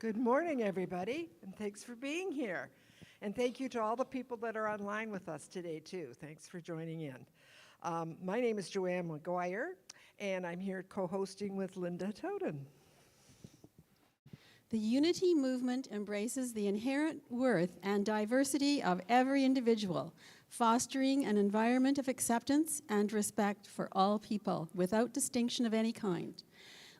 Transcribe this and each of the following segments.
Good morning, everybody, and thanks for being here. And thank you to all the people that are online with us today, too. Thanks for joining in. My name is Joanne McGuire, and I'm here co-hosting with Linda Toden. The Unity Movement embraces the inherent worth and diversity of every individual, fostering an environment of acceptance and respect for all people without distinction of any kind.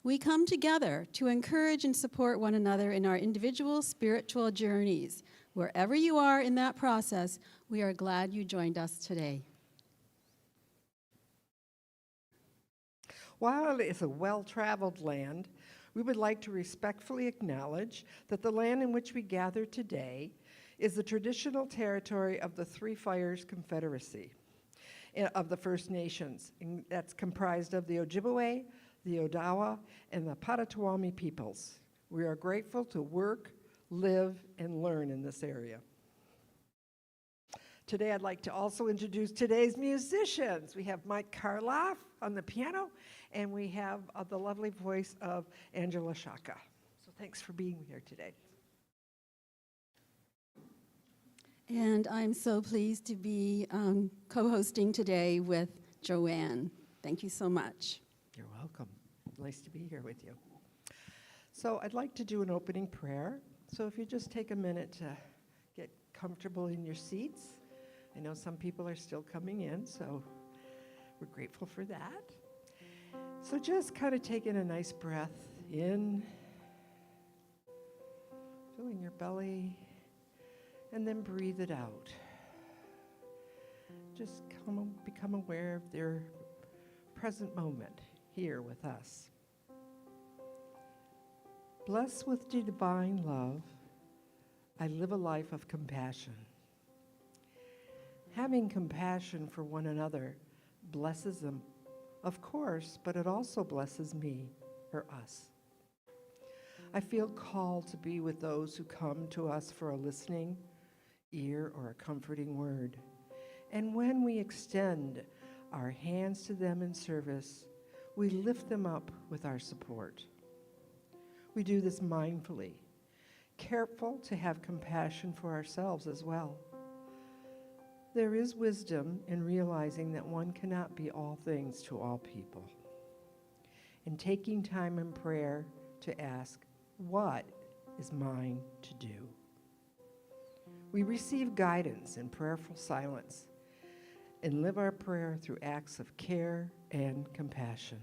We come together to encourage and support one another in our individual spiritual journeys. Wherever you are in that process, we are glad you joined us today. While it is a well-traveled land, we would like to respectfully acknowledge that the land in which we gather today is the traditional territory of the Three Fires Confederacy of the First Nations. And that's comprised of the Ojibwe, the Odawa, and the Potawatomi peoples. We are grateful to work, live, and learn in this area. Today, I'd like to also introduce today's musicians. We have Mike Karloff on the piano, and we have the lovely voice of Angela Shaka. So thanks for being here today. And I'm so pleased to be co-hosting today with Joanne. Thank you so much. You're welcome. Nice to be here with you. So I'd like to do an opening prayer. So if you just take a minute to get comfortable in your seats. I know some people are still coming in, so we're grateful for that. So just kind of take in a nice breath in, filling your belly, and then breathe it out. Just become aware of their present moment here with us. Blessed with divine love, I live a life of compassion. Having compassion for one another blesses them, of course, but it also blesses me or us. I feel called to be with those who come to us for a listening ear or a comforting word. And when we extend our hands to them in service, we lift them up with our support. We do this mindfully, careful to have compassion for ourselves as well. There is wisdom in realizing that one cannot be all things to all people. And taking time in prayer to ask, what is mine to do? We receive guidance in prayerful silence and live our prayer through acts of care and compassion.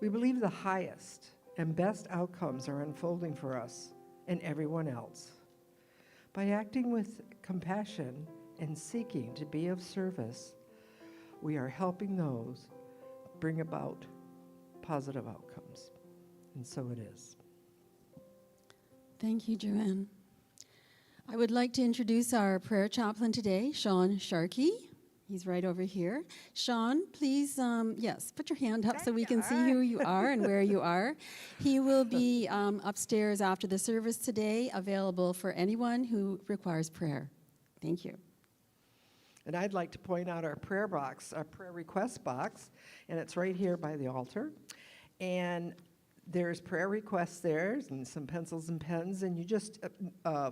We believe the highest and best outcomes are unfolding for us and everyone else. By acting with compassion and seeking to be of service, we are helping those bring about positive outcomes. And so it is. Thank you, Joanne. I would like to introduce our prayer chaplain today, Sean Sharkey. He's right over here. Sean, please, yes, put your hand up so we can see who you are and where you are. He will be upstairs after the service today, available for anyone who requires prayer. Thank you. And I'd like to point out our prayer box, our prayer request box, and it's right here by the altar. And there's prayer requests there and some pencils and pens, and you just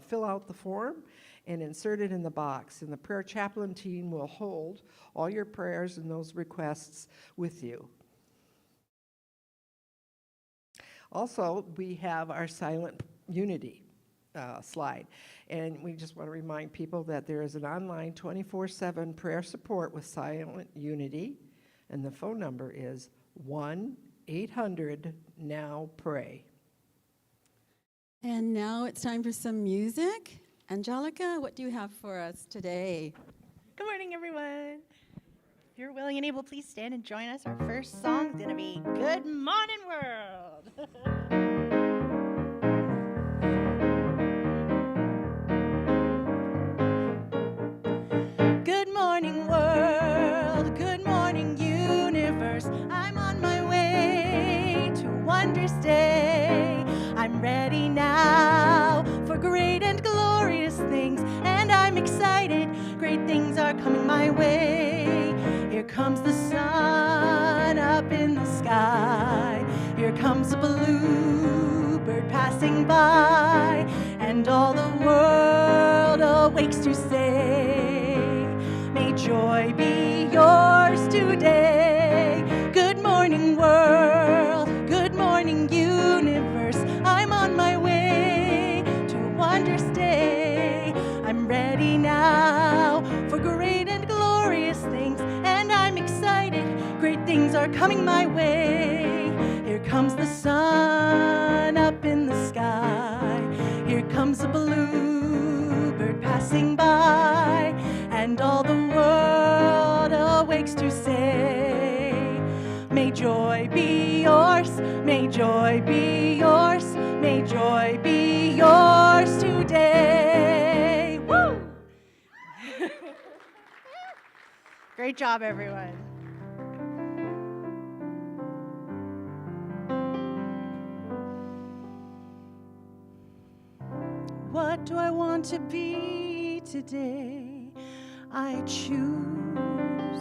fill out the form and insert it in the box. And the prayer chaplain team will hold all your prayers and those requests with you. Also, we have our silent unity slide. And we just want to remind people that there is an online 24/7 prayer support with Silent Unity. And the phone number is 1-800-NOW-PRAY. And now it's time for some music. Angelica, what do you have for us today? Good morning, everyone. If you're willing and able, please stand and join us. Our first song is going to be Good Morning World. Good morning, world. Good morning, universe. I'm on my way to Wondrous Day. I'm ready now for great and glorious things, and I'm excited. Great things are coming my way. Here comes the sun up in the sky. Here comes a bluebird passing passing by, and all the world awakes to say, may joy be yours today. Good morning, world. Good morning, universe. I'm on my way to a wondrous day. I'm ready now for great and glorious things, and I'm excited. Great things are coming my way. Here comes the sun up in the sky. Here comes a bluebird passing by, and all the world awakes to say, may joy be yours, may joy be yours, may joy be yours today. Woo! Great job, everyone. What do I want to be today? I choose.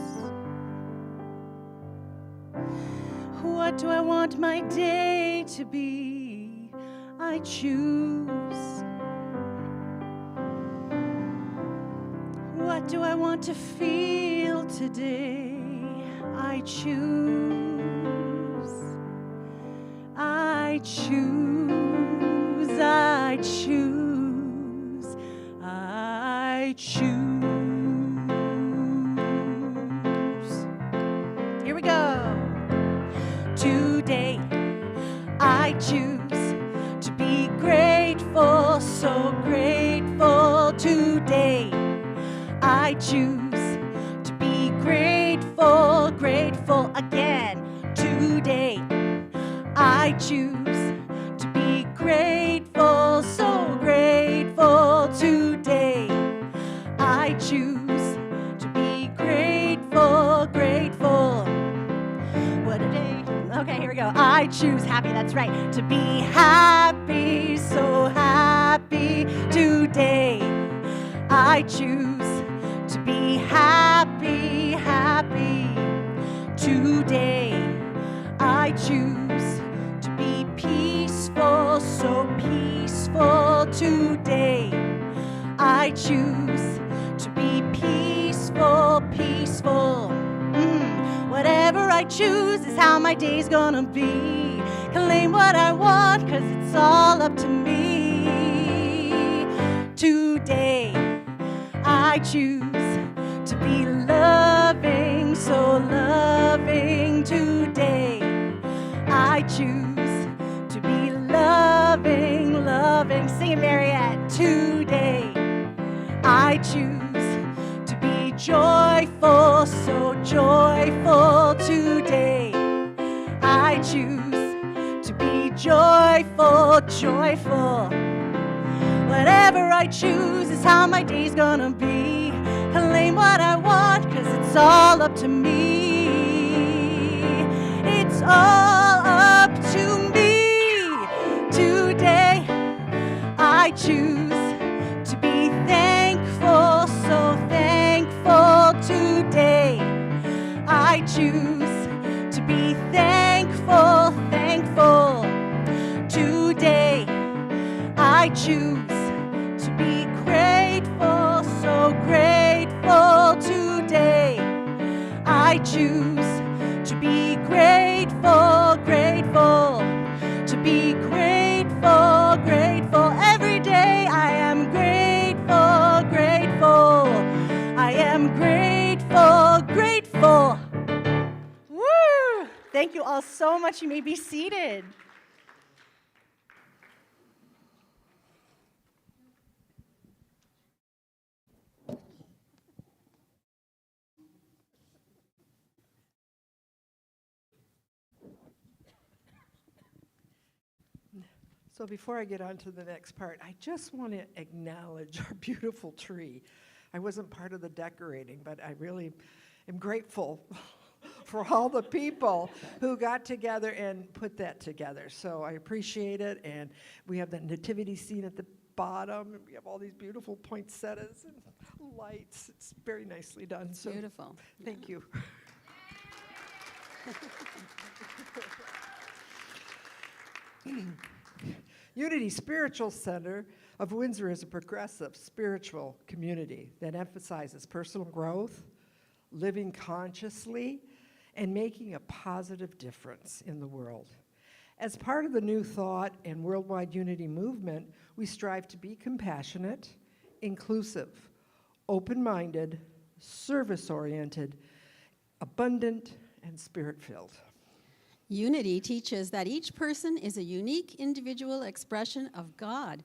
What do I want my day to be? I choose. What do I want to feel today? I choose. I choose. I choose. I choose. Here we go. Today, I choose to be grateful, so grateful. Today, I choose to be grateful, grateful again. Today, I choose to be grateful, so grateful. Today, I choose to be grateful, grateful. What a day. Okay, here we go. I choose happy, that's right. To be happy, so happy. Today, I choose to be happy, happy. Today, I choose to be peaceful, so peaceful. Today, I choose to be peaceful, peaceful. Whatever I choose is how my day's gonna be. Claim what I want, 'cause it's all up to me. Today, I choose to be loving, so loving. Today, I choose to be loving, loving. Sing it, Mariette. Today, I choose to be joyful, so joyful. Today, I choose to be joyful, joyful. Whatever I choose is how my day's gonna be. Claim what I want, 'cause it's all up to me. It's all up to me. Today, I choose to be thankful, so thankful. Today, I choose to be thankful, thankful. Today, I choose to be grateful, so grateful. Today, I choose to be grateful, grateful. To be grateful, grateful. Every day I am grateful, grateful. I am grateful, grateful. Woo! Thank you all so much. You may be seated. So before I get on to the next part, I just want to acknowledge our beautiful tree. I wasn't part of the decorating, but I really am grateful for all the people who got together and put that together. So I appreciate it, and we have the nativity scene at the bottom, and we have all these beautiful poinsettias and lights. It's very nicely done. So Beautiful. thank you. Unity Spiritual Center of Windsor is a progressive spiritual community that emphasizes personal growth, living consciously, and making a positive difference in the world. As part of the New Thought and Worldwide Unity movement, we strive to be compassionate, inclusive, open-minded, service-oriented, abundant, and spirit-filled. Unity teaches that each person is a unique individual expression of God.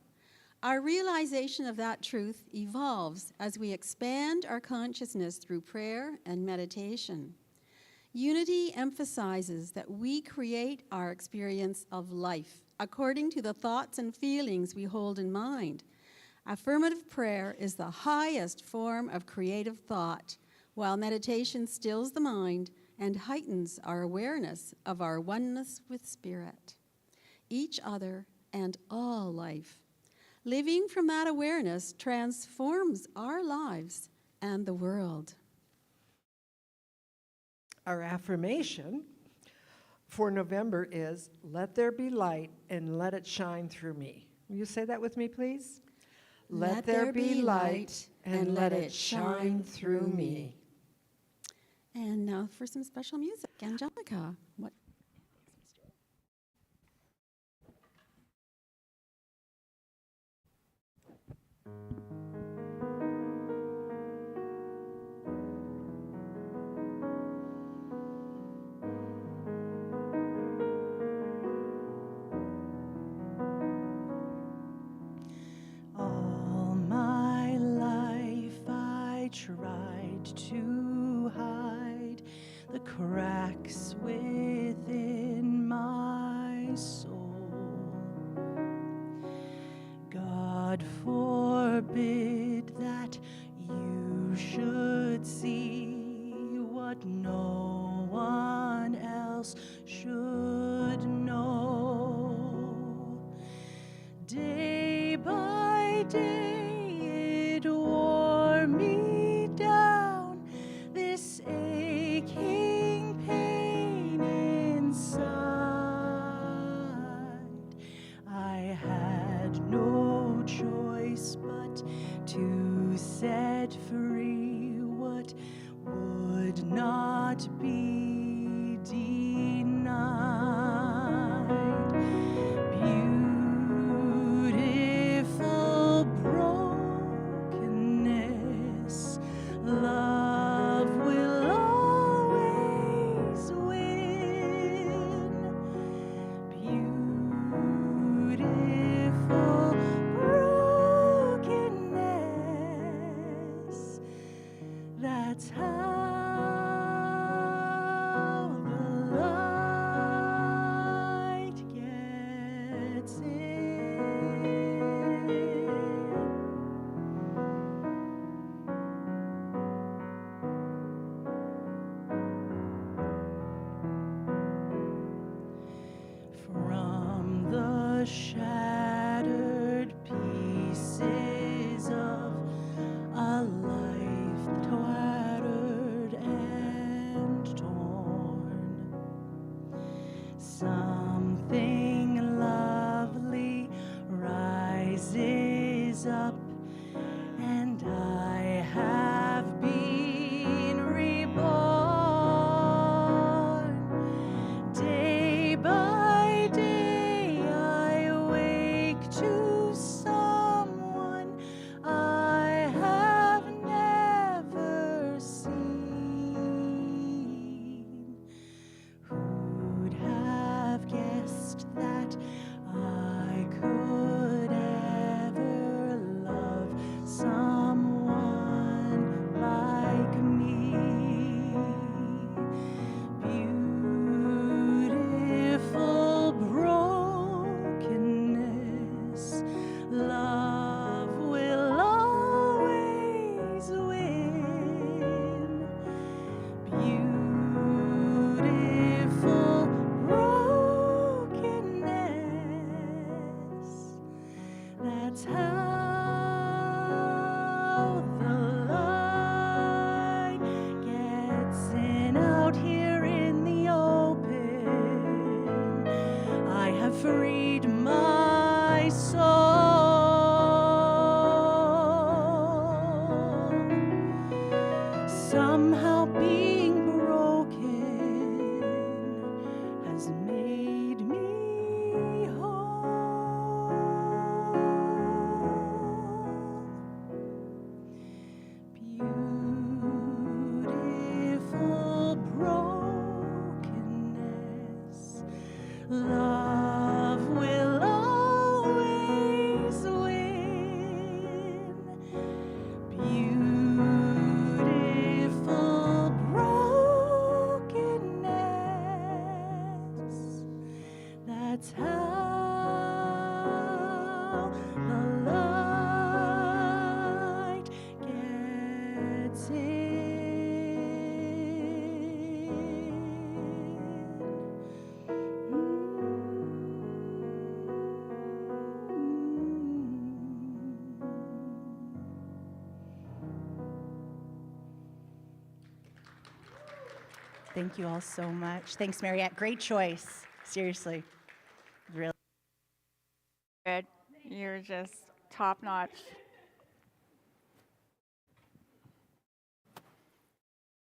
Our realization of that truth evolves as we expand our consciousness through prayer and meditation. Unity emphasizes that we create our experience of life according to the thoughts and feelings we hold in mind. Affirmative prayer is the highest form of creative thought, while meditation stills the mind and heightens our awareness of our oneness with Spirit, each other, and all life. Living from that awareness transforms our lives and the world. Our affirmation for November is, "Let there be light and let it shine through me." Will you say that with me, please? Let there be light and let it shine through me. And now for some special music. Angelica, what? All my life I tried to hide the cracks within my soul. God forbid that you should see what no one else should know. Day by day it wore me down, this aching pain inside. I had no choice but to set free what would not be denied. Beautiful brokenness, love will always win. Beautiful brokenness, that's how the light gets in. From the shattered pieces of a life tattered and torn, something lovely rises up, and I have been reborn. Day by day I wake to someone I have never seen. Who'd have guessed that I could ever love someone like me? Beautiful brokenness, love will always win. Beautiful brokenness, that's how the light gets in. Out here in the open, I have freed my Thank you all so much. Thanks, Mariette. Great choice. Seriously. Really. Good. You're just top notch.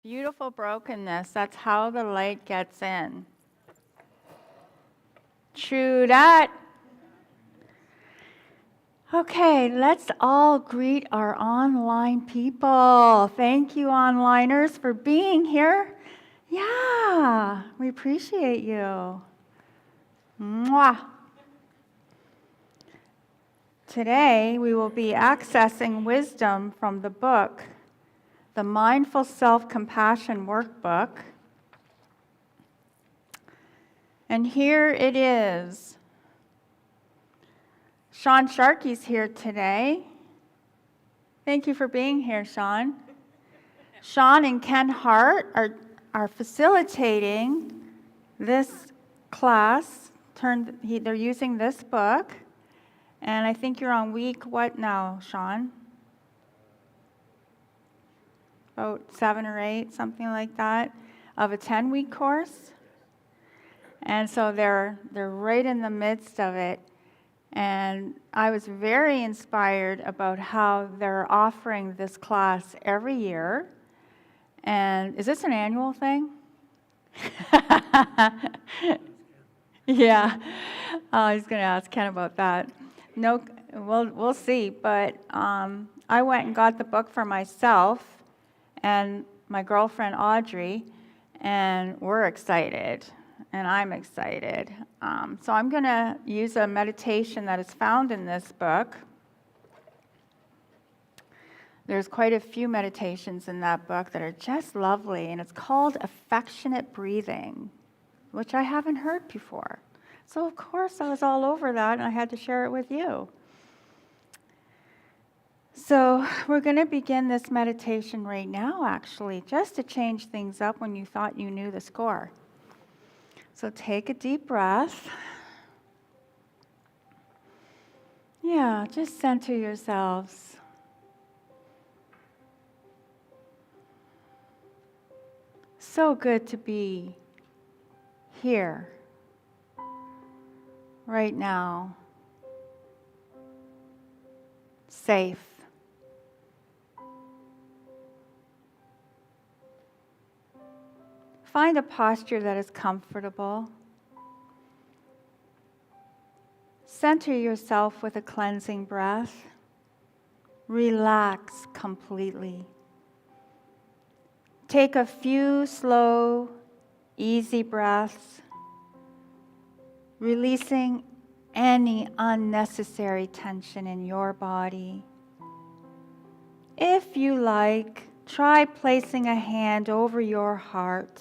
Beautiful brokenness. That's how the light gets in. True that. Okay, let's all greet our online people. Thank you, onliners, for being here. Yeah, we appreciate you. Mwah. Today, we will be accessing wisdom from the book, the Mindful Self-Compassion Workbook. And here it is. Sean Sharkey's here today. Thank you for being here, Sean. Sean and Ken Hart are facilitating this class. They're using this book. And I think you're on week what now, Sean? About 7 or 8, something like that, of a 10-week course. And so they're right in the midst of it. And I was very inspired about how they're offering this class every year. And is this an annual thing? Yeah. I was going to ask Ken about that. No, we'll see. But I went and got the book for myself and my girlfriend Audrey, and we're excited. And I'm excited. So I'm going to use a meditation that is found in this book. There's quite a few meditations in that book that are just lovely, and it's called affectionate breathing, which I haven't heard before. So of course I was all over that, and I had to share it with you. So we're going to begin this meditation right now, actually, just to change things up when you thought you knew the score. So take a deep breath. Yeah, just center yourselves. So good to be here, right now, safe. Find a posture that is comfortable. Center yourself with a cleansing breath. Relax completely. Take a few slow, easy breaths, releasing any unnecessary tension in your body. If you like, try placing a hand over your heart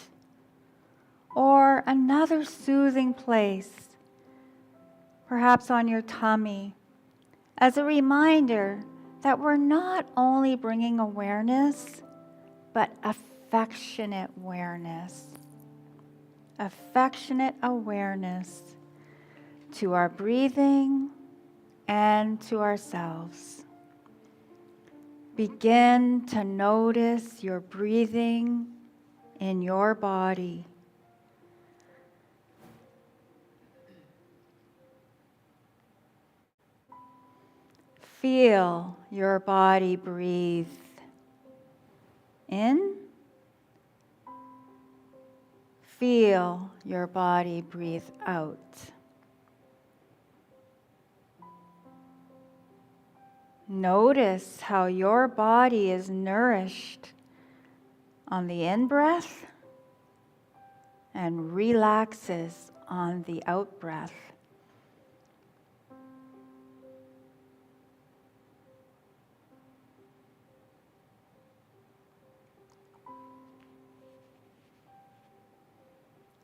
or another soothing place, perhaps on your tummy, as a reminder that we're not only bringing awareness, but affectionate awareness. Affectionate awareness to our breathing and to ourselves. Begin to notice your breathing in your body. Feel your body breathe in. Feel your body breathe out. Notice how your body is nourished on the in-breath and relaxes on the out-breath.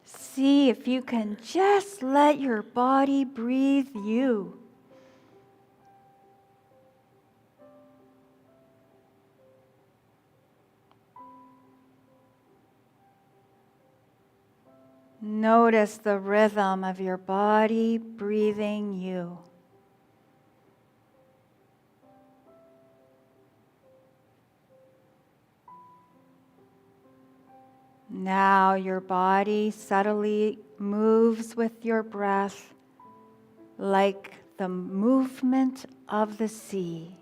See if you can just let your body breathe you. Notice the rhythm of your body breathing you. Now your body subtly moves with your breath like the movement of the sea.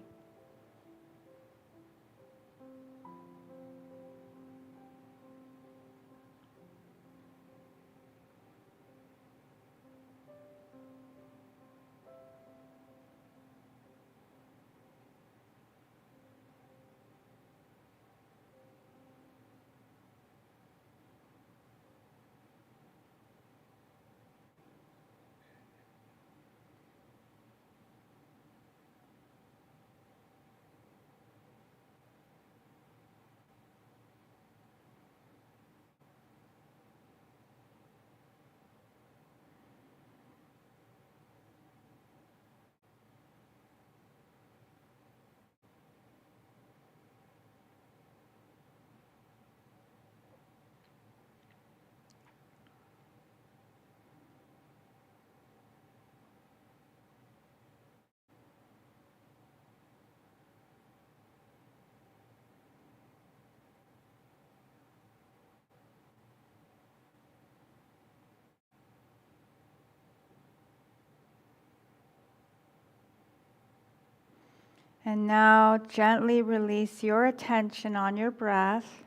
And now gently release your attention on your breath,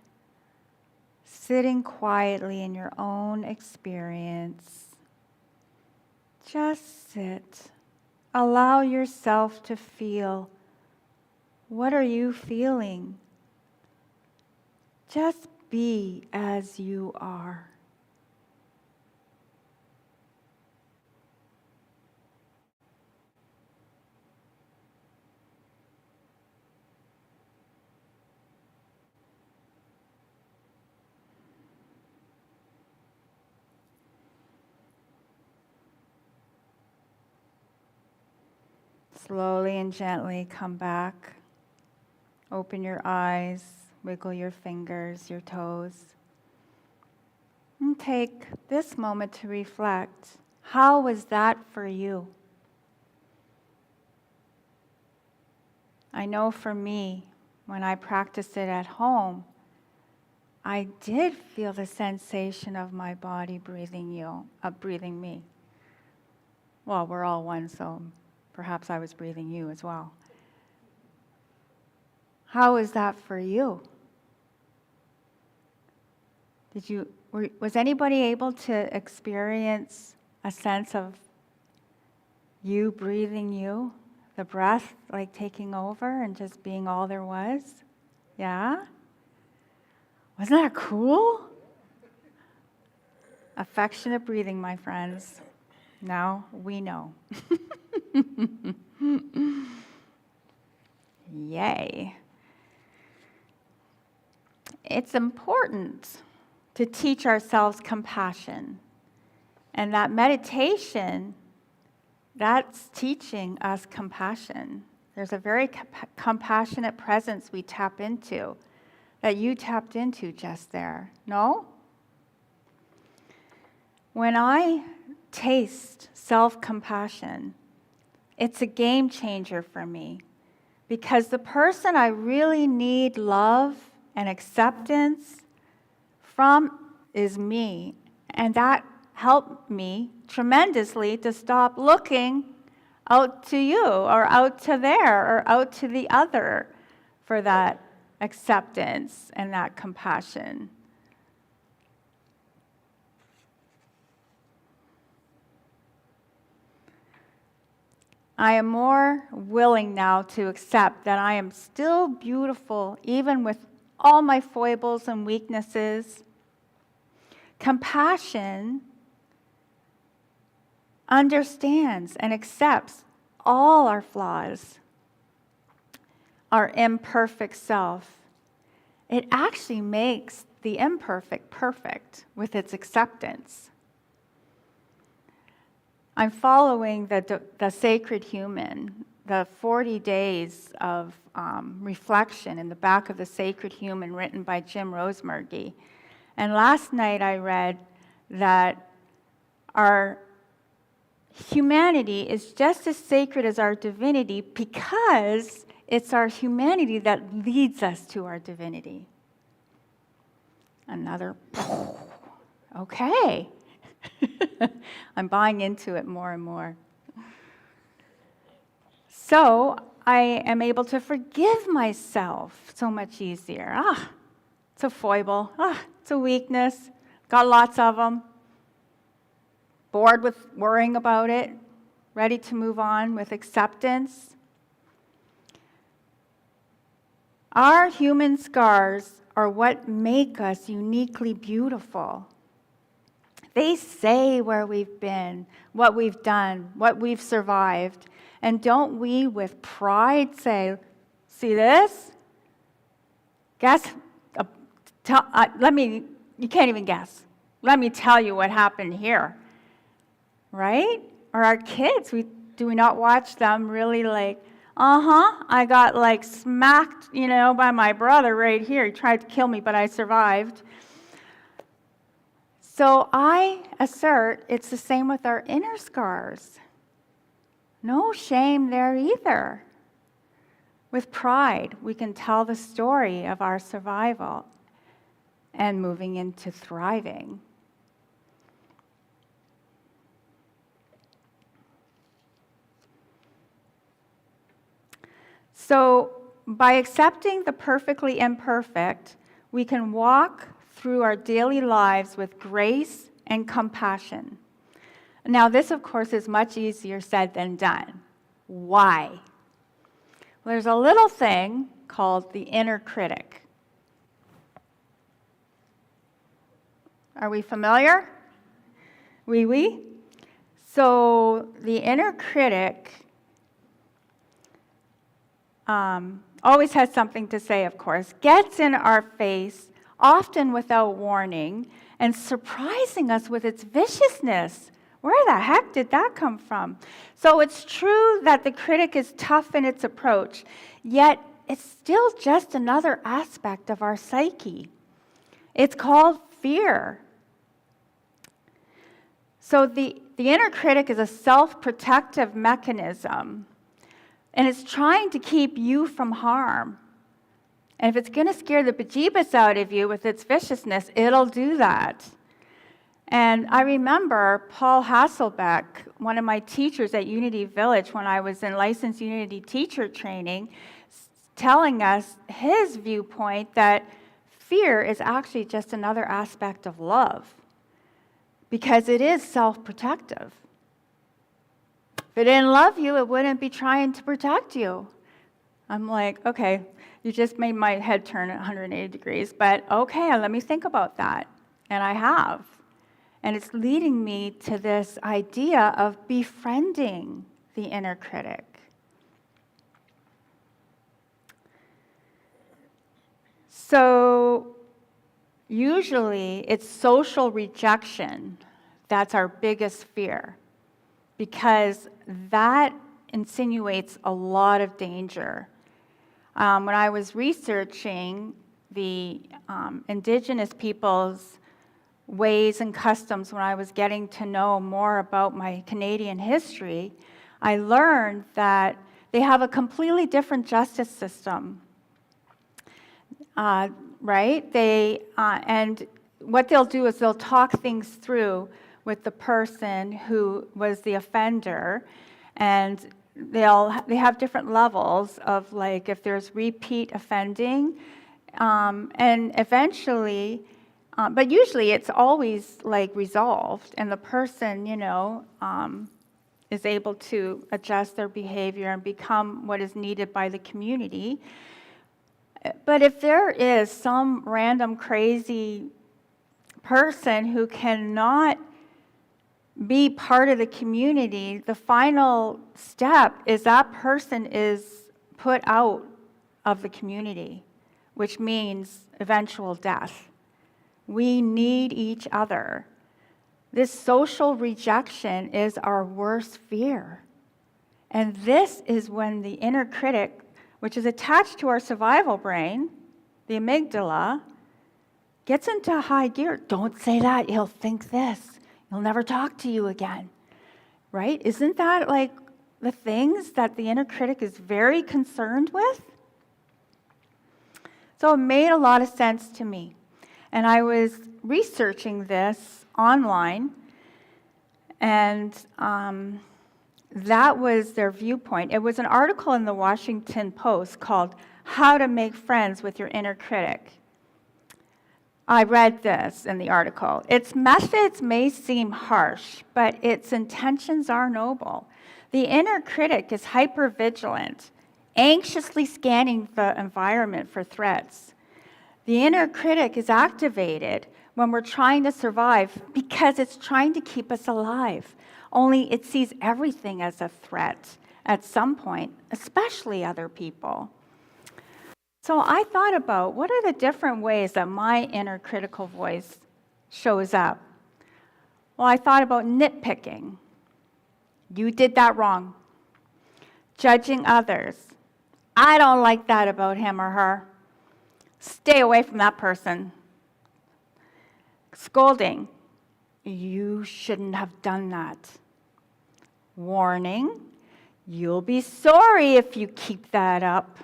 sitting quietly in your own experience. Just sit. Allow yourself to feel. What are you feeling? Just be as you are. Slowly and gently come back. Open your eyes, wiggle your fingers, your toes. And take this moment to reflect. How was that for you? I know for me, when I practiced it at home, I did feel the sensation of my body breathing me. Well, we're all one, so perhaps I was breathing you as well. How is that for you? Was anybody able to experience a sense of you breathing you? The breath like taking over and just being all there was? Yeah? Wasn't that cool? Affectionate breathing, my friends. Now we know. Yay. It's important to teach ourselves compassion. And that meditation, that's teaching us compassion. There's a very compassionate presence we tap into, that you tapped into just there. No? When I taste self-compassion, it's a game changer for me, because the person I really need love and acceptance from is me, and that helped me tremendously to stop looking out to you or out to there or out to the other for that acceptance and that compassion. I am more willing now to accept that I am still beautiful, even with all my foibles and weaknesses. Compassion understands and accepts all our flaws, our imperfect self. It actually makes the imperfect perfect with its acceptance. I'm following the Sacred Human, the 40 days of reflection in the back of the Sacred Human written by Jim Rosemurgy. And last night I read that our humanity is just as sacred as our divinity, because it's our humanity that leads us to our divinity. Another, okay. I'm buying into it more and more. So I am able to forgive myself so much easier. It's a foible. It's a weakness. Got lots of them. Bored with worrying about it. Ready to move on with acceptance. Our human scars are what make us uniquely beautiful. They say where we've been, what we've done, what we've survived. And don't we, with pride, say, see this? Guess, you can't even guess. Let me tell you what happened here. Right? Or our kids, do we not watch them really like, I got smacked, by my brother right here. He tried to kill me, but I survived. So I assert it's the same with our inner scars. No shame there either. With pride, we can tell the story of our survival and moving into thriving. So, by accepting the perfectly imperfect, we can walk through our daily lives with grace and compassion. Now, this, of course, is much easier said than done. Why? Well, there's a little thing called the inner critic. Are we familiar? Oui. So, the inner critic always has something to say, of course, gets in our face, often without warning, and surprising us with its viciousness. Where the heck did that come from? So it's true that the critic is tough in its approach, yet it's still just another aspect of our psyche. It's called fear. So the inner critic is a self-protective mechanism, and it's trying to keep you from harm. And if it's going to scare the bejeebus out of you with its viciousness, it'll do that. And I remember Paul Hasselbeck, one of my teachers at Unity Village when I was in licensed Unity teacher training, telling us his viewpoint that fear is actually just another aspect of love because it is self-protective. If it didn't love you, it wouldn't be trying to protect you. I'm like, okay, you just made my head turn 180 degrees, but okay, let me think about that. And I have. And it's leading me to this idea of befriending the inner critic. So usually it's social rejection that's our biggest fear, because that insinuates a lot of danger. When I was researching the indigenous peoples' ways and customs, when I was getting to know more about my Canadian history, I learned that they have a completely different justice system. Right? And what they'll do is they'll talk things through with the person who was the offender, and they have different levels of, like, if there's repeat offending, and eventually, but usually it's always like resolved, and the person, is able to adjust their behavior and become what is needed by the community. But if there is some random crazy person who cannot be part of the community, the final step is that person is put out of the community, which means eventual death. We need each other. This social rejection is our worst fear. And this is when the inner critic, which is attached to our survival brain, the amygdala, gets into high gear. Don't say that, he'll think this. He'll never talk to you again, right? Isn't that like the things that the inner critic is very concerned with? So it made a lot of sense to me. And I was researching this online, and that was their viewpoint. It was an article in the Washington Post called How to Make Friends with Your Inner Critic. I read this in the article. Its methods may seem harsh, but its intentions are noble. The inner critic is hypervigilant, anxiously scanning the environment for threats. The inner critic is activated when we're trying to survive because it's trying to keep us alive. Only it sees everything as a threat at some point, especially other people. So I thought about what are the different ways that my inner critical voice shows up. Well, I thought about nitpicking. You did that wrong. Judging others. I don't like that about him or her. Stay away from that person. Scolding. You shouldn't have done that. Warning. You'll be sorry if you keep that up.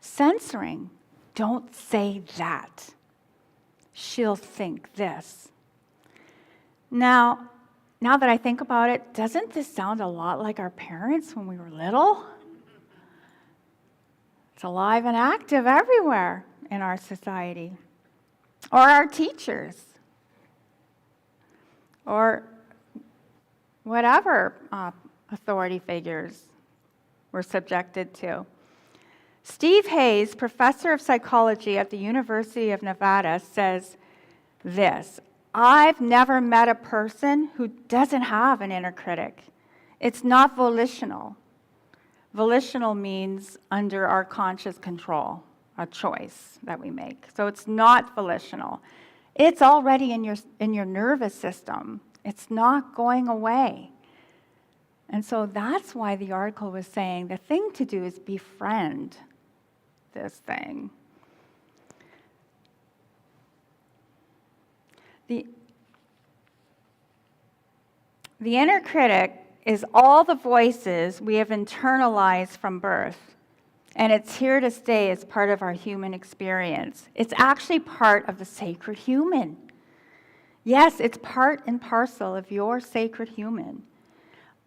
Censoring. Don't say that. She'll think this. Now that I think about it, doesn't this sound a lot like our parents when we were little? It's alive and active everywhere in our society. Or our teachers. Or whatever authority figures we're subjected to. Steve Hayes, professor of psychology at the University of Nevada, says this: I've never met a person who doesn't have an inner critic. It's not volitional. Volitional means under our conscious control, a choice that we make. So it's not volitional. It's already in your nervous system. It's not going away. And so that's why the article was saying the thing to do is befriend this thing. The inner critic is all the voices we have internalized from birth, and it's here to stay as part of our human experience. It's actually part of the sacred human. Yes, it's part and parcel of your sacred human.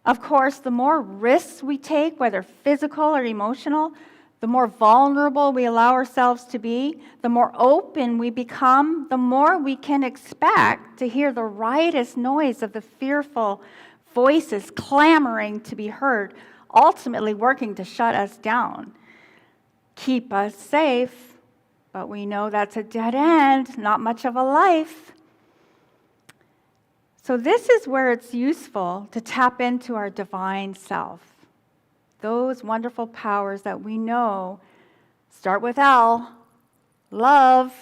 Of course, the more risks we take, whether physical or emotional, the more vulnerable we allow ourselves to be, the more open we become, the more we can expect to hear the riotous noise of the fearful voices clamoring to be heard, ultimately working to shut us down, keep us safe, but we know that's a dead end, not much of a life. So this is where it's useful to tap into our divine self. Those wonderful powers that we know start with L. Love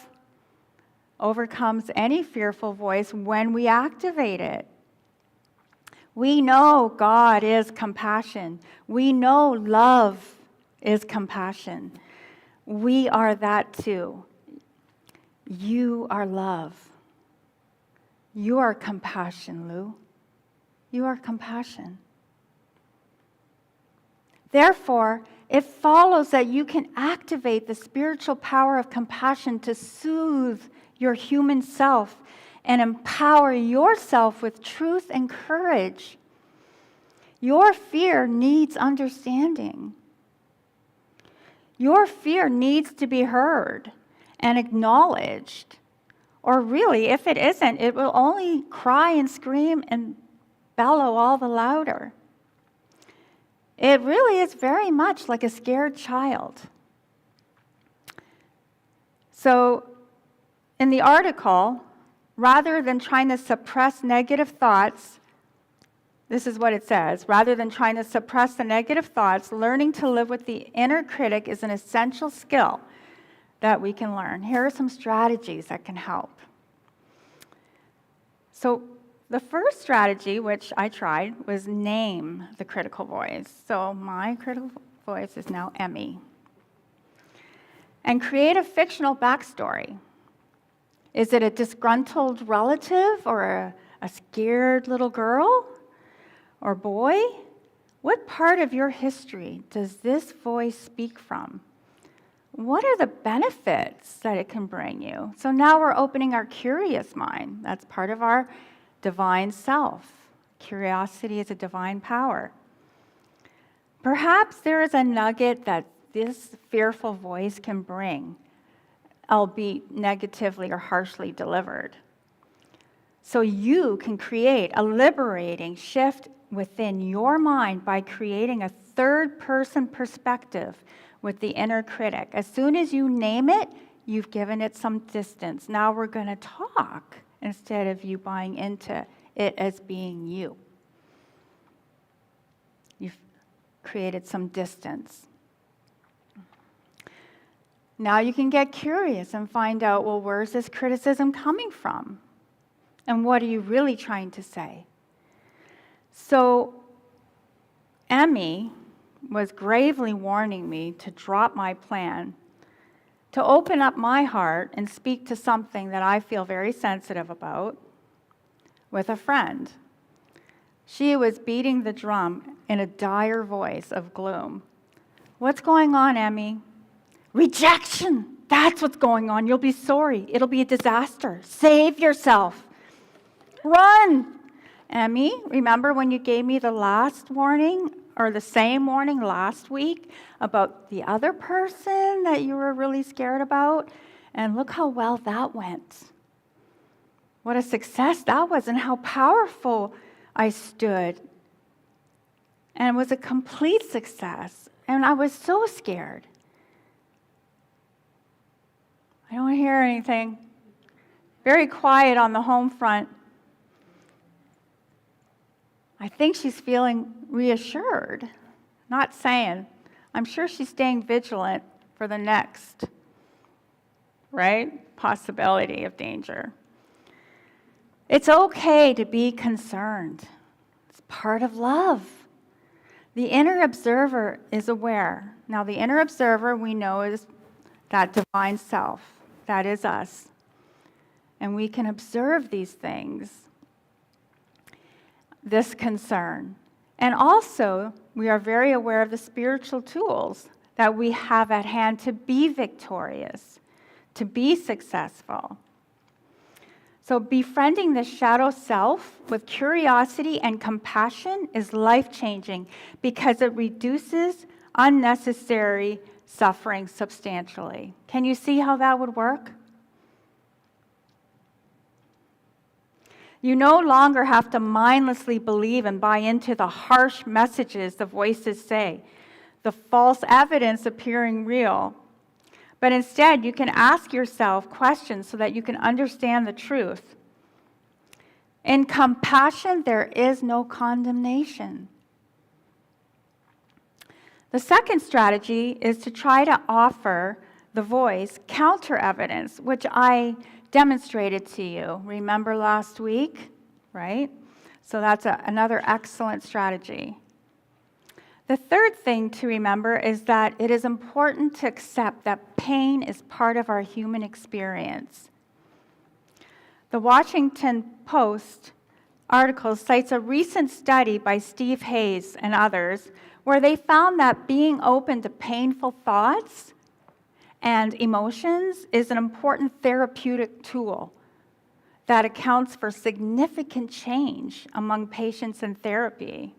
overcomes any fearful voice when we activate it. We know God is compassion. We know love is compassion. We are that too. You are love. You are compassion, Lou. You are compassion. Therefore, it follows that you can activate the spiritual power of compassion to soothe your human self and empower yourself with truth and courage. Your fear needs understanding. Your fear needs to be heard and acknowledged. Or really, if it isn't, it will only cry and scream and bellow all the louder. It really is very much like a scared child. So, in the article, rather than trying to suppress negative thoughts, this is what it says: rather than trying to suppress the negative thoughts, learning to live with the inner critic is an essential skill that we can learn. Here are some strategies that can help. So, the first strategy, which I tried, was name the critical voice. So my critical voice is now Emmy. And create a fictional backstory. Is it a disgruntled relative or a scared little girl or boy? What part of your history does this voice speak from? what are the benefits that it can bring you? So now we're opening our curious mind. That's part of our divine self. Curiosity is a divine power. Perhaps there is a nugget that this fearful voice can bring, albeit negatively or harshly delivered. So you can create a liberating shift within your mind by creating a third-person perspective with the inner critic. As soon as you name it, you've given it some distance. Now we're going to talk instead of you buying into it as being you. You've created some distance. Now you can get curious and find out, well, where's this criticism coming from? And what are you really trying to say? So Emmy was gravely warning me to drop my plan, to open up my heart and speak to something that I feel very sensitive about with a friend. She was beating the drum in a dire voice of gloom. What's going on, Emmy? Rejection. That's what's going on. You'll be sorry. It'll be a disaster. Save yourself. Run. Emmy, remember when you gave me the last warning or the same warning last week about the other person that you were really scared about? And look how well that went. What a success that was, and how powerful I stood. And it was a complete success. And I was so scared. I don't hear anything. Very quiet on the home front. I think she's feeling reassured. Not saying. I'm sure she's staying vigilant for the next, right, possibility of danger. It's okay to be concerned. It's part of love. The inner observer is aware. Now, the inner observer we know is that divine self. That is us. And we can observe these things, this concern. And also, we are very aware of the spiritual tools that we have at hand to be victorious, to be successful. So befriending the shadow self with curiosity and compassion is life-changing because it reduces unnecessary suffering substantially. Can you see how that would work? You no longer have to mindlessly believe and buy into the harsh messages the voices say, the false evidence appearing real. But instead, you can ask yourself questions so that you can understand the truth. In compassion, there is no condemnation. The second strategy is to try to offer the voice counter evidence, which I demonstrated to you. Remember last week, right? So that's another excellent strategy. The third thing to remember is that it is important to accept that pain is part of our human experience. The Washington Post article cites a recent study by Steve Hayes and others where they found that being open to painful thoughts and emotions is an important therapeutic tool that accounts for significant change among patients in therapy.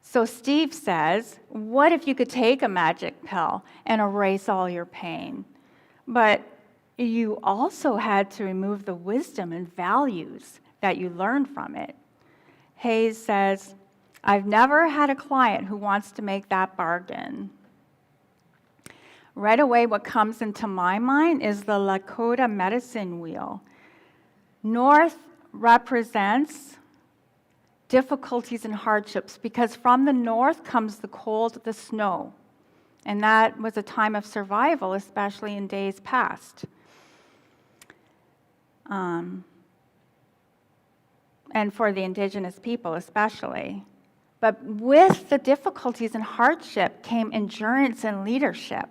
So Steve says, what if you could take a magic pill and erase all your pain? But you also had to remove the wisdom and values that you learned from it. Hayes says, I've never had a client who wants to make that bargain. Right away, what comes into my mind is the Lakota medicine wheel. North represents difficulties and hardships because from the north comes the cold, the snow. And that was a time of survival, especially in days past. And for the indigenous people especially. But with the difficulties and hardship came endurance and leadership.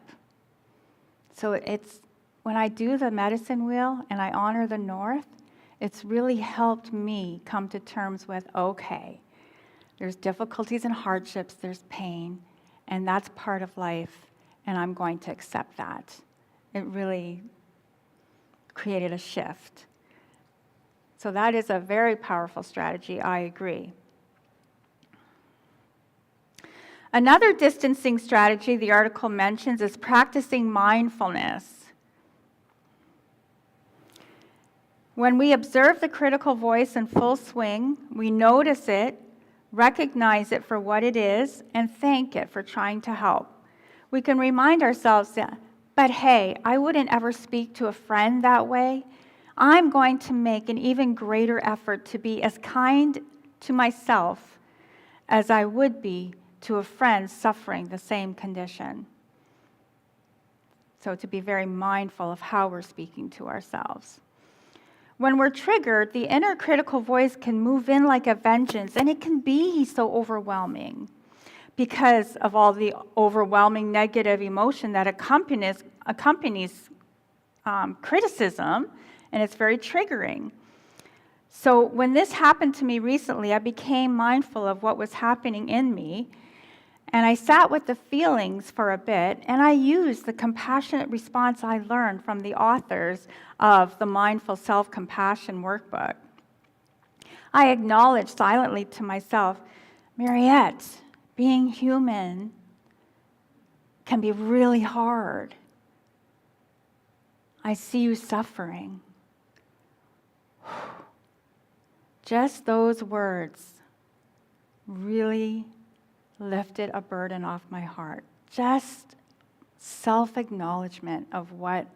So it's when I do the medicine wheel and I honor the North, it's really helped me come to terms with, okay, there's difficulties and hardships, there's pain, and that's part of life. and I'm going to accept that. It really created a shift. So that is a very powerful strategy, I agree. Another distancing strategy the article mentions is practicing mindfulness. When we observe the critical voice in full swing, we notice it, recognize it for what it is, and thank it for trying to help. We can remind ourselves that, but hey, I wouldn't ever speak to a friend that way. I'm going to make an even greater effort to be as kind to myself as I would be to a friend suffering the same condition. So to be very mindful of how we're speaking to ourselves. When we're triggered, the inner critical voice can move in like a vengeance, and it can be so overwhelming because of all the overwhelming negative emotion that accompanies criticism, and it's very triggering. So when this happened to me recently, I became mindful of what was happening in me, and I sat with the feelings for a bit, and I used the compassionate response I learned from the authors of the Mindful Self-Compassion Workbook. I acknowledged silently to myself, Mariette, being human can be really hard. I see you suffering. Just those words really lifted a burden off my heart. Just self-acknowledgement of what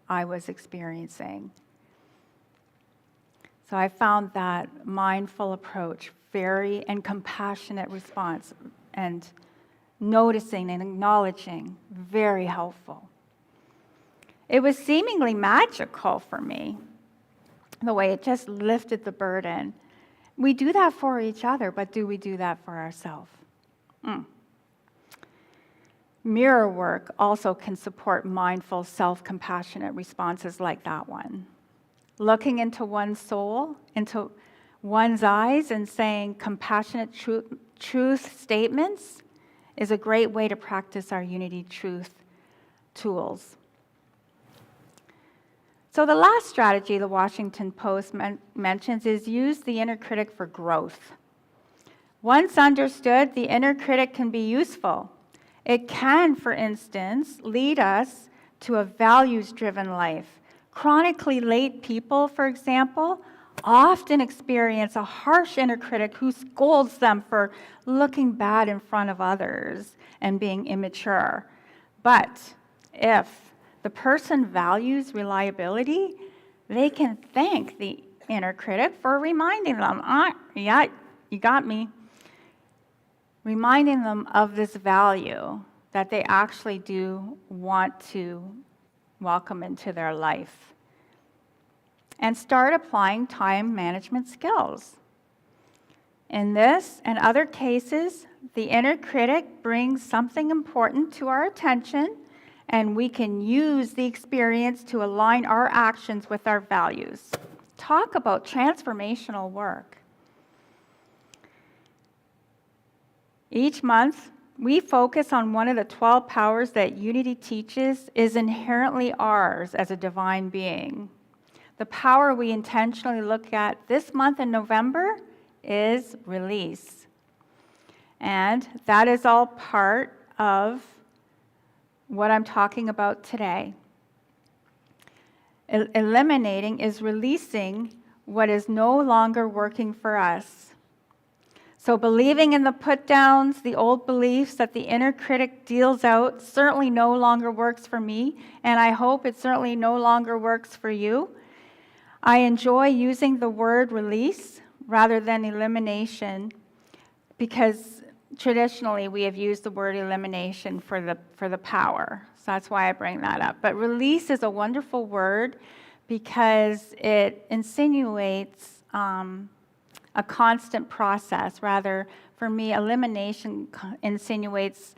I was experiencing. So I found that mindful approach and compassionate response and noticing and acknowledging very helpful. It was seemingly magical for me, the way it just lifted the burden. We do that for each other, but do we do that for ourselves? Mirror work also can support mindful, self-compassionate responses like that one. Looking into one's soul, into one's eyes, and saying compassionate truth statements is a great way to practice our unity truth tools. So the last strategy the Washington Post mentions is use the inner critic for growth. Once understood, the inner critic can be useful. It can, for instance, lead us to a values-driven life. Chronically late people, for example, often experience a harsh inner critic who scolds them for looking bad in front of others and being immature. But if the person values reliability, they can thank the inner critic for reminding them, yeah, you got me. Reminding them of this value that they actually do want to welcome into their life. And start applying time management skills. In this and other cases, the inner critic brings something important to our attention, and we can use the experience to align our actions with our values. Talk about transformational work. Each month, we focus on one of the 12 powers that Unity teaches is inherently ours as a divine being. The power we intentionally look at this month in November is release. And that is all part of what I'm talking about today. Eliminating is releasing what is no longer working for us. So believing in the put-downs, the old beliefs that the inner critic deals out certainly no longer works for me, and I hope it certainly no longer works for you. I enjoy using the word release rather than elimination because traditionally we have used the word elimination for the power. So that's why I bring that up. But release is a wonderful word because it insinuates a constant process. Rather, for me, elimination insinuates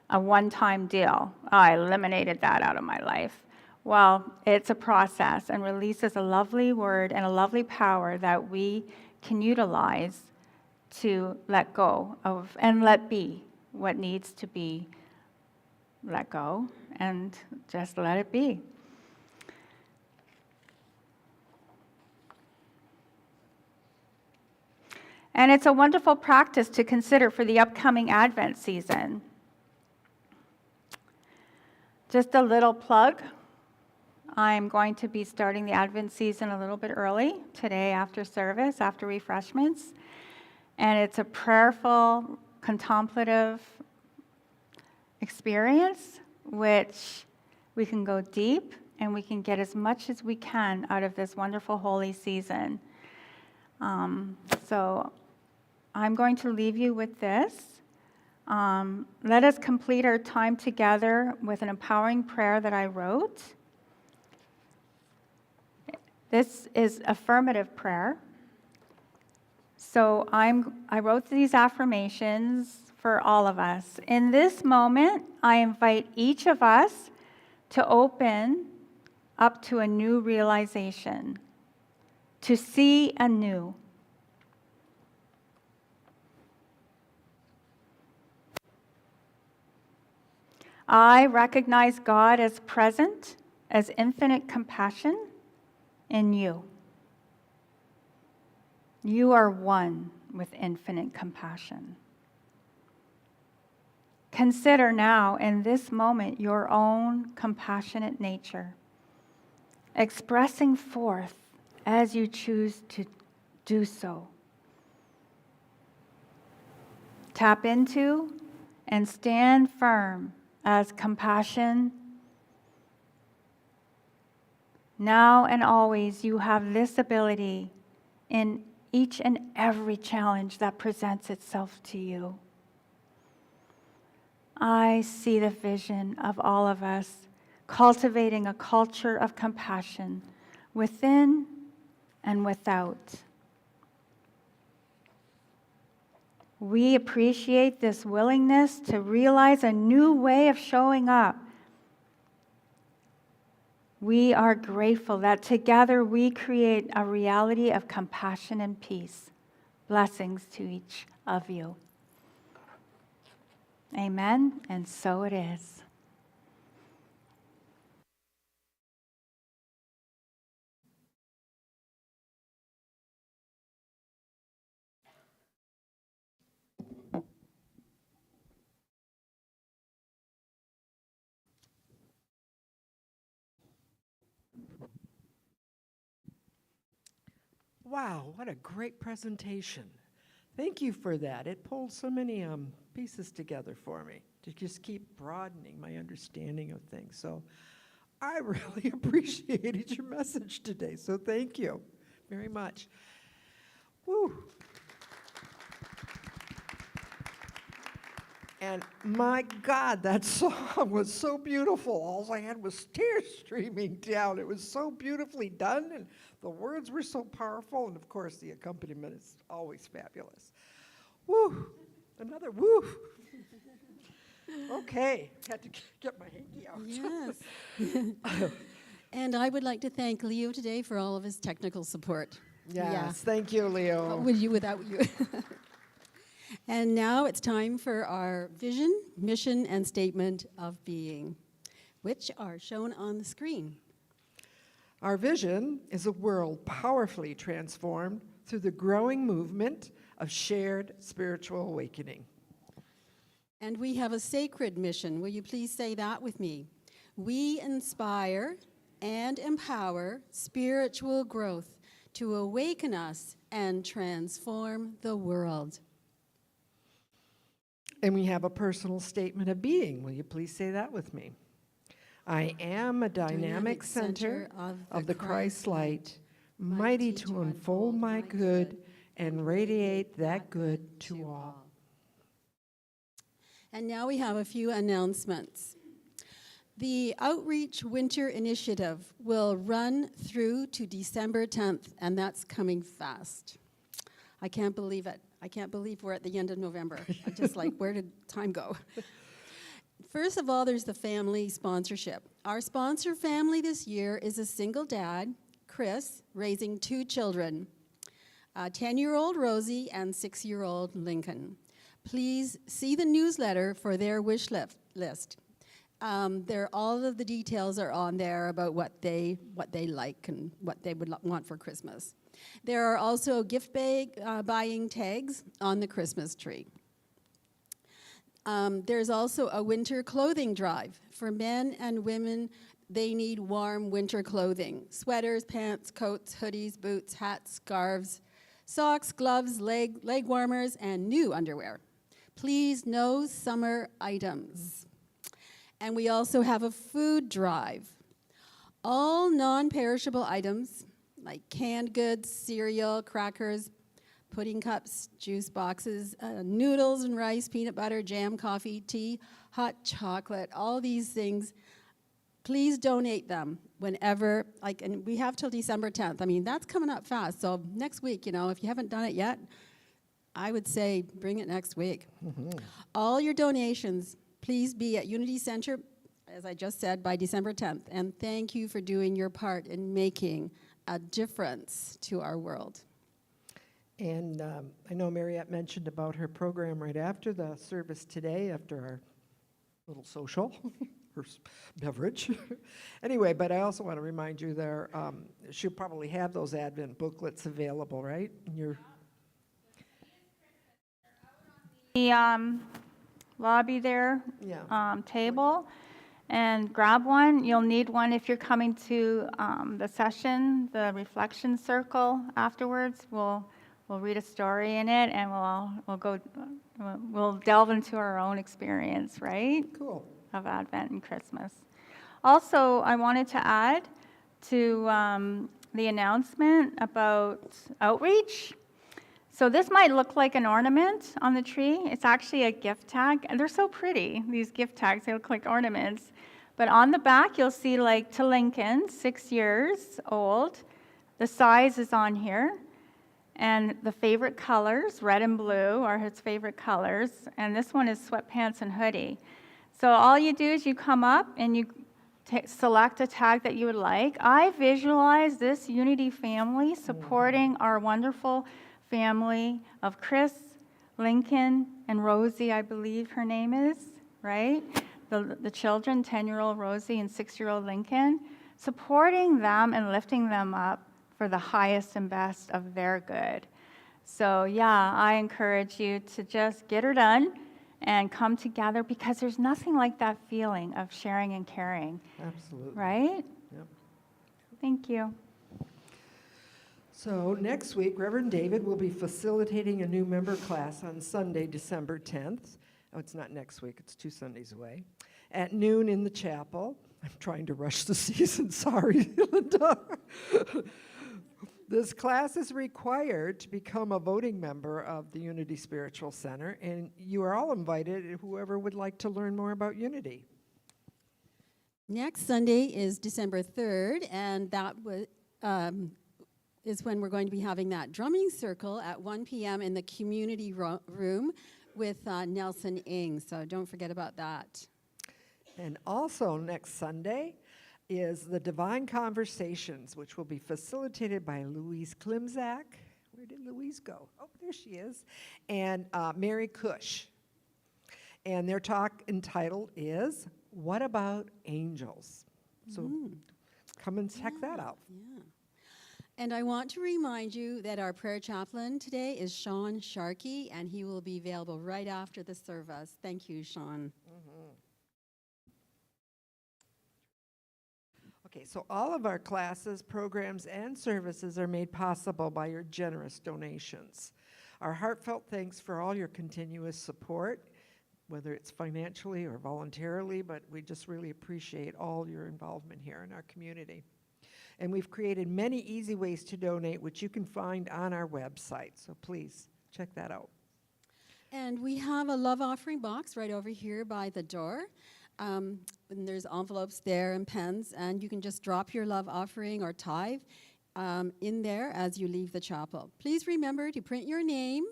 a one-time deal. Oh, I eliminated that out of my life. Well, it's a process, and release is a lovely word and a lovely power that we can utilize to let go of and let be what needs to be let go and just let it be. And it's a wonderful practice to consider for the upcoming Advent season. Just a little plug. I'm going to be starting the Advent season a little bit early today after service, after refreshments. And it's a prayerful, contemplative experience, which we can go deep and we can get as much as we can out of this wonderful holy season. So I'm going to leave you with this. Let us complete our time together with an empowering prayer that I wrote. This is affirmative prayer. So I wrote these affirmations for all of us. In this moment, I invite each of us to open up to a new realization, to see anew. I recognize God as present, as infinite compassion in you. You are one with infinite compassion. Consider now, in this moment, your own compassionate nature, expressing forth as you choose to do so. Tap into and stand firm as compassion. Now and always, you have this ability in each and every challenge that presents itself to you. I see the vision of all of us cultivating a culture of compassion within and without. We appreciate this willingness to realize a new way of showing up. We are grateful that together we create a reality of compassion and peace. Blessings to each of you. Amen, and so it is. Wow, what a great presentation. Thank you for that. It pulled so many pieces together for me to just keep broadening my understanding of things. So I really appreciated your message today, so thank you very much. Woo. And my God, that song was so beautiful. All I had was tears streaming down. It was so beautifully done, and the words were so powerful, and of course the accompaniment is always fabulous. Woo! Another woo! Okay, had to get my hanky out. Yes. And I would like to thank Leo today for all of his technical support. Yes, thank you, Leo. What would you without you? And now it's time for our vision, mission, and statement of being, which are shown on the screen. Our vision is a world powerfully transformed through the growing movement of shared spiritual awakening. And we have a sacred mission. Will you please say that with me? We inspire and empower spiritual growth to awaken us and transform the world. And we have a personal statement of being. Will you please say that with me? I am a dynamic center of the Christ light, mighty to unfold my good and radiate that good to all. And now we have a few announcements. The Outreach Winter Initiative will run through to December 10th, and that's coming fast. I can't believe it. I can't believe we're at the end of November. I'm just like, where did time go? First of all, there's the family sponsorship. Our sponsor family this year is a single dad, Chris, raising 2 children, 10-year-old Rosie and 6-year-old Lincoln. Please see the newsletter for their wish list. All of the details are on there about what they like and what they would want for Christmas. There are also gift bag buying tags on the Christmas tree. There's also a winter clothing drive. For men and women, they need warm winter clothing. Sweaters, pants, coats, hoodies, boots, hats, scarves, socks, gloves, leg warmers, and new underwear. Please, no summer items. And we also have a food drive. All non-perishable items, like canned goods, cereal, crackers, pudding cups, juice boxes, noodles and rice, peanut butter, jam, coffee, tea, hot chocolate, all these things, please donate them whenever, and we have till December 10th. I mean, that's coming up fast. So next week, if you haven't done it yet, I would say bring it next week. Mm-hmm. All your donations, please be at Unity Center, as I just said, by December 10th. And thank you for doing your part in making a difference to our world. And I know Mariette mentioned about her program right after the service today, after our little social, her beverage. Anyway, but I also want to remind you there, she'll probably have those Advent booklets available, right? In your The lobby there, Yeah. table, and grab one. You'll need one if you're coming to the session, the reflection circle afterwards. We'll read a story in it, and we'll delve into our own experience, right? Cool. Of Advent and Christmas. Also, I wanted to add to the announcement about outreach. So this might look like an ornament on the tree. It's actually a gift tag. And they're so pretty, these gift tags. They look like ornaments. But on the back, you'll see to Lincoln, 6 years old. The size is on here. And the favorite colors, red and blue, are his favorite colors. And this one is sweatpants and hoodie. So all you do is you come up and you select a tag that you would like. I visualize this Unity family supporting our wonderful family of Chris, Lincoln, and Rosie, I believe her name is, right? The children, 10-year-old Rosie and 6-year-old Lincoln, supporting them and lifting them up for the highest and best of their good. So yeah, I encourage you to just get her done and come together, because there's nothing like that feeling of sharing and caring. Absolutely. Right? Yep. Thank you. So next week, Reverend David will be facilitating a new member class on Sunday, December 10th. Oh, it's not next week, it's 2 Sundays away. At noon in the chapel. I'm trying to rush the season, sorry, Linda. This class is required to become a voting member of the Unity Spiritual Center, and you are all invited, whoever would like to learn more about Unity. Next Sunday is December 3rd, and that is when we're going to be having that drumming circle at 1 p.m. in the community room with Nelson Ing, so don't forget about that. And also next Sunday is the Divine Conversations, which will be facilitated by Louise Klimzak. Where did Louise go? Oh, there she is. And Mary Cush. And their talk entitled is, What About Angels? So come and check that out. Yeah. And I want to remind you that our prayer chaplain today is Sean Sharkey, and he will be available right after the service. Thank you, Sean. Okay, so all of our classes, programs, and services are made possible by your generous donations. Our heartfelt thanks for all your continuous support, whether it's financially or voluntarily, but we just really appreciate all your involvement here in our community. And we've created many easy ways to donate, which you can find on our website, so please check that out. And we have a love offering box right over here by the door. And there's envelopes there and pens, and you can just drop your love offering or tithe in there as you leave the chapel. Please remember to print your name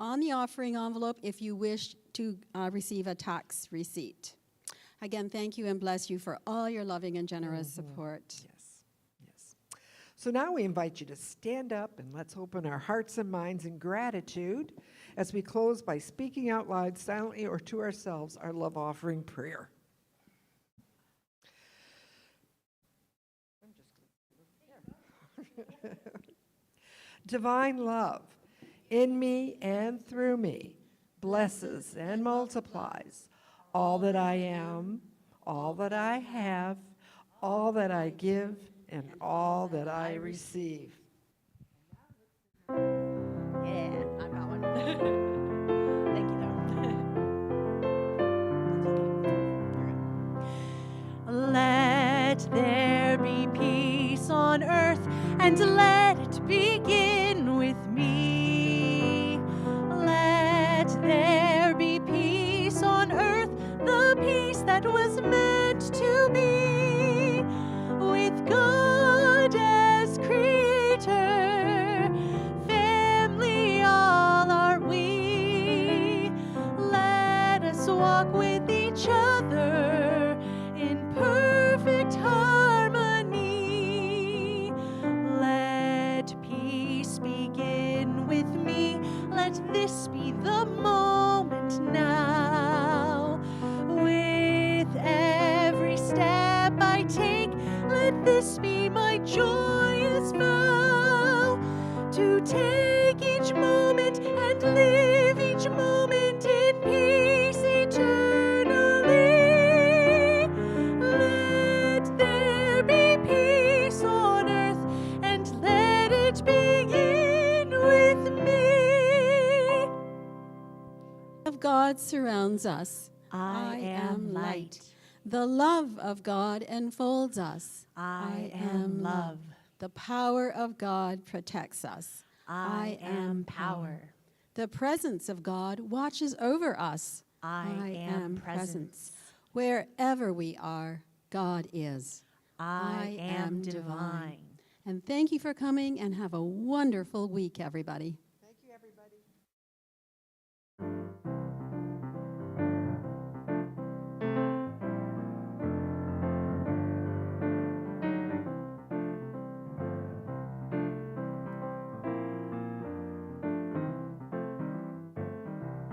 on the offering envelope if you wish to receive a tax receipt. Again, thank you and bless you for all your loving and generous support. Yes. So now we invite you to stand up and let's open our hearts and minds in gratitude as we close by speaking out loud, silently or to ourselves, our love offering prayer. Divine love in me and through me blesses and multiplies all that I am, all that I have, all that I give, and all that I receive. Yeah, I've got one. Thank you, though. Let there be peace on earth, and let it begin with me. Let there be peace on earth, the peace that was meant to be, with God as creator, family all are we. Let us walk with each other in perfect harmony. Let peace begin with me. Let this be the moment now. With every step I take, let this be my joyous vow, to take each moment and live each moment in peace eternally. Let there be peace on earth, and let it begin with me. Of God surrounds us. I am light. The love of God enfolds us. I am love. The power of God protects us. I am power. The presence of God watches over us. I am presence. Wherever we are, God is. I am divine. And thank you for coming, and have a wonderful week, everybody.